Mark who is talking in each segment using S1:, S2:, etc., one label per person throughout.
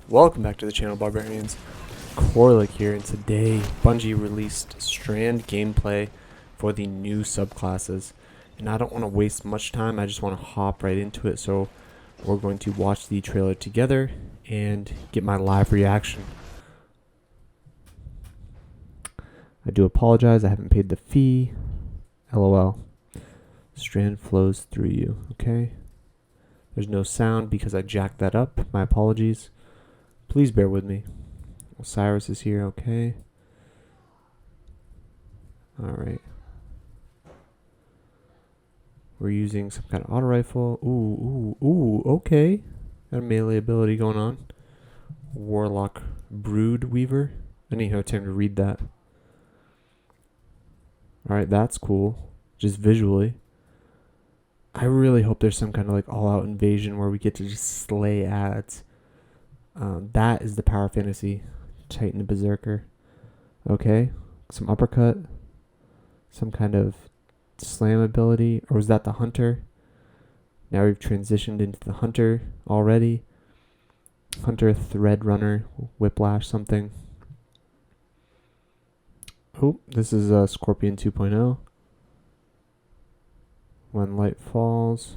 S1: Welcome back to the channel, Barbarians. Corlick here, and today Bungie released Strand gameplay for the new subclasses. And I don't want to waste much time, I just want to hop right into it. So we're going to watch the trailer together and get my live reaction. I do apologize, I haven't paid the fee. LOL. Strand flows through you, okay? There's no sound because I jacked that up. My apologies. Please bear with me. Osiris is here, okay. Alright. We're using some kind of auto rifle. Ooh, okay. Got a melee ability going on. Warlock Brood Weaver. I need to have time to read that. Alright, that's cool. Just visually. I really hope there's some kind of like all-out invasion where we get to just slay ads. That is the power fantasy. Titan the Berserker. Okay. Some uppercut. Some kind of slam ability. Or was that the Hunter? Now we've transitioned into the Hunter already. Hunter, Thread Runner, Whiplash, something. Oh, this is Scorpion 2.0. When light falls.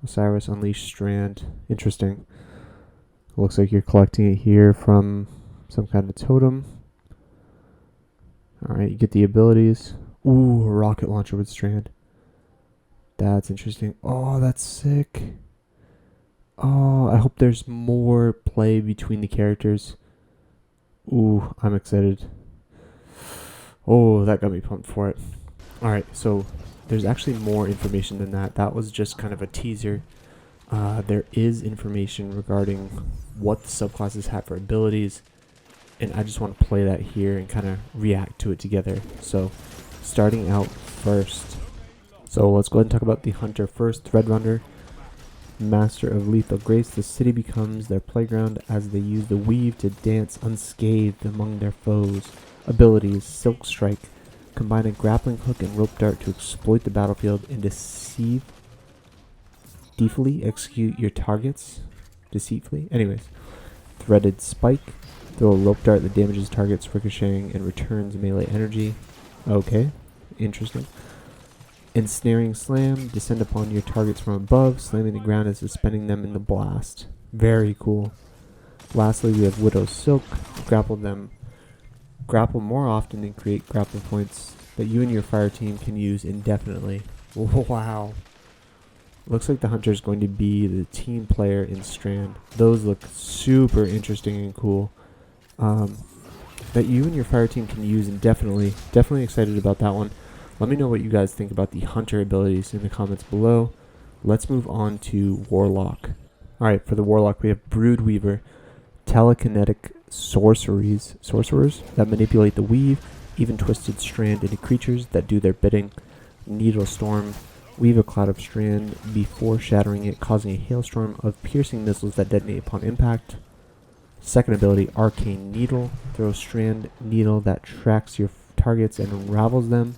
S1: Osiris unleash Strand. Interesting. Looks like you're collecting it here from some kind of totem. Alright, you get the abilities. Ooh, a rocket launcher with Strand. That's interesting. Oh, that's sick. Oh, I hope there's more play between the characters. Ooh, I'm excited. Oh, that got me pumped for it. Alright, so there's actually more information than that. That was just kind of a teaser. There is information regarding what the subclasses have for abilities, and I just want to play that here and kind of react to it together. So, starting out first. So let's go ahead and talk about the Hunter first. Threadrunner, master of lethal grace. The city becomes their playground as they use the weave to dance unscathed among their foes. Abilities: Silk Strike. Combine a grappling hook and rope dart to exploit the battlefield and deceitfully execute your targets. Deceitfully? Anyways. Threaded Spike. Throw a rope dart that damages targets, ricocheting, and returns melee energy. Okay. Interesting. Ensnaring Slam. Descend upon your targets from above, slamming the ground and suspending them in the blast. Very cool. Lastly, we have Widow's Silk. Grapple more often and create grapple points that you and your fire team can use indefinitely. Wow. Looks like the Hunter is going to be the team player in Strand. Those look super interesting and cool. That you and your fire team can use indefinitely. Definitely excited about that one. Let me know what you guys think about the Hunter abilities in the comments below. Let's move on to Warlock. Alright, for the Warlock we have Brood Weaver. Telekinetic sorcerers that manipulate the weave, even twisted strand into creatures that do their bidding. Needle Storm. Weave a cloud of strand before shattering it, causing a hailstorm of piercing missiles that detonate upon impact. Second ability, Arcane Needle. Throw strand needle that tracks your targets and unravels them.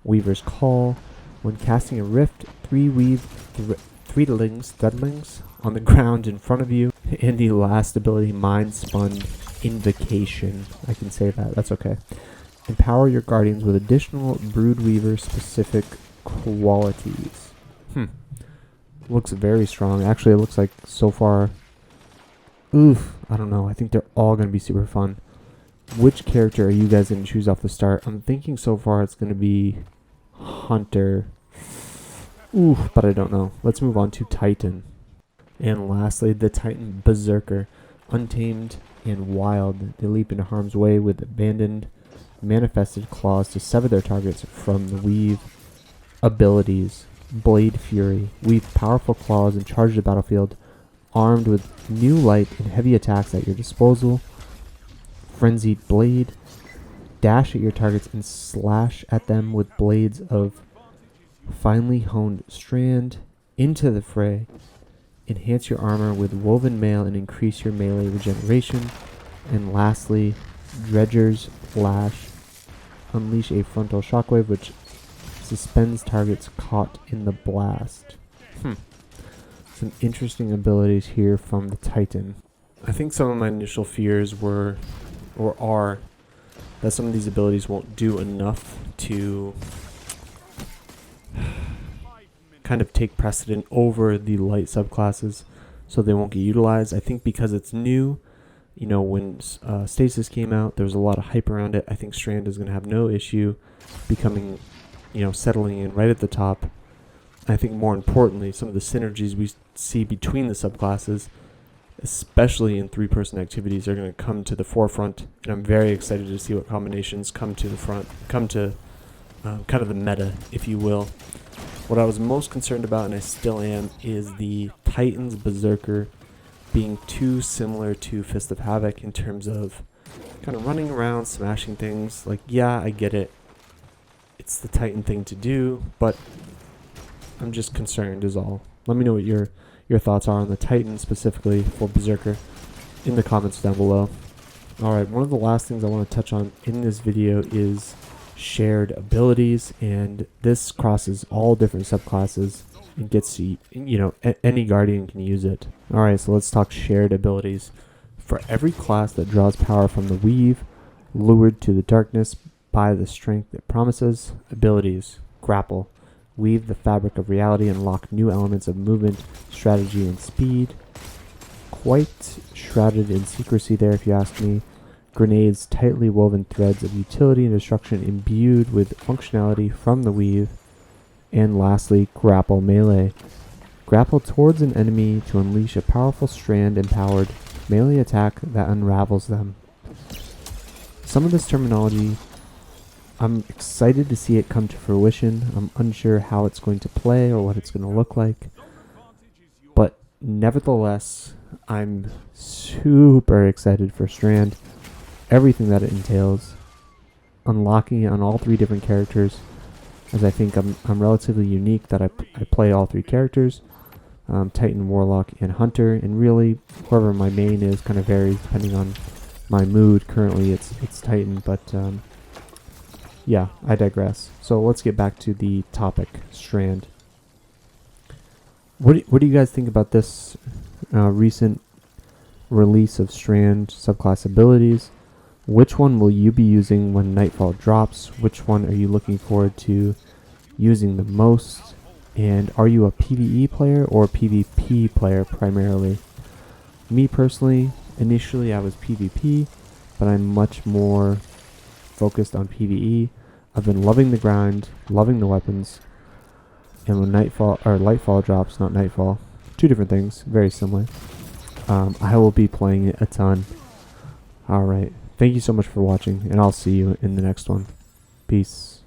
S1: Weaver's Call. When casting a rift, 3 weave threadlings on the ground in front of you. And the last ability, Mind Spun Invocation. I can say that, that's okay. Empower your guardians with additional Broodweaver specific qualities. Looks very strong. Actually, it looks like so far, I don't know. I think they're all going to be super fun. Which character are you guys going to choose off the start? I'm thinking so far it's going to be Hunter. But I don't know. Let's move on to Titan. And lastly, the Titan Berserker. Untamed and wild, they leap into harm's way with abandoned, manifested claws to sever their targets from the weave. Abilities: Blade Fury. Weave powerful claws and charge the battlefield, armed with new light and heavy attacks at your disposal. Frenzied Blade. Dash at your targets and slash at them with blades of finely honed strand. Into the fray. Enhance your armor with woven mail and increase your melee regeneration. And lastly, Dredger's Lash. Unleash a frontal shockwave which suspends targets caught in the blast. Some interesting abilities here from the Titan. I think some of my initial fears were, or are, that some of these abilities won't do enough to kind of take precedent over the light subclasses, so they won't get utilized. I think because it's new, you know, when Stasis came out, there was a lot of hype around it. I think Strand is going to have no issue becoming, you know, settling in right at the top. I think more importantly, some of the synergies we see between the subclasses, especially in three-person activities, are going to come to the forefront, and I'm very excited to see what combinations come to the front, come to kind of the meta, if you will. What I was most concerned about, and I still am, is the Titan's Berserker being too similar to Fist of Havoc in terms of kind of running around, smashing things. Like, yeah, I get it. It's the Titan thing to do, but I'm just concerned is all. Let me know what your thoughts are on the Titan specifically for Berserker in the comments down below. Alright, one of the last things I want to touch on in this video is shared abilities, and this crosses all different subclasses and gets to, you know, any guardian can use it. Alright, so let's talk shared abilities. For every class that draws power from the weave, lured to the darkness by the strength it promises, abilities: grapple, weave the fabric of reality and unlock new elements of movement, strategy, and speed. Quite shrouded in secrecy there, if you ask me. Grenades, tightly woven threads of utility and destruction imbued with functionality from the weave. And lastly, grapple melee. Grapple towards an enemy to unleash a powerful strand-empowered melee attack that unravels them. Some of this terminology, I'm excited to see it come to fruition. I'm unsure how it's going to play or what it's going to look like. But nevertheless, I'm super excited for Strand. Everything that it entails, unlocking it on all three different characters, as I think I'm relatively unique that I play all three characters, Titan, Warlock, and Hunter, and really whoever my main is kind of varies depending on my mood. Currently it's Titan, but yeah, I digress. So let's get back to the topic, Strand. What do you guys think about this recent release of Strand subclass abilities? Which one will you be using when Nightfall drops? Which one are you looking forward to using the most? And are you a PvE player or a PvP player primarily? Me personally, initially I was PvP, but I'm much more focused on PvE. I've been loving the grind, loving the weapons, and when Lightfall drops, not Nightfall, two different things, very similar, I will be playing it a ton. Alright. Thank you so much for watching, and I'll see you in the next one. Peace.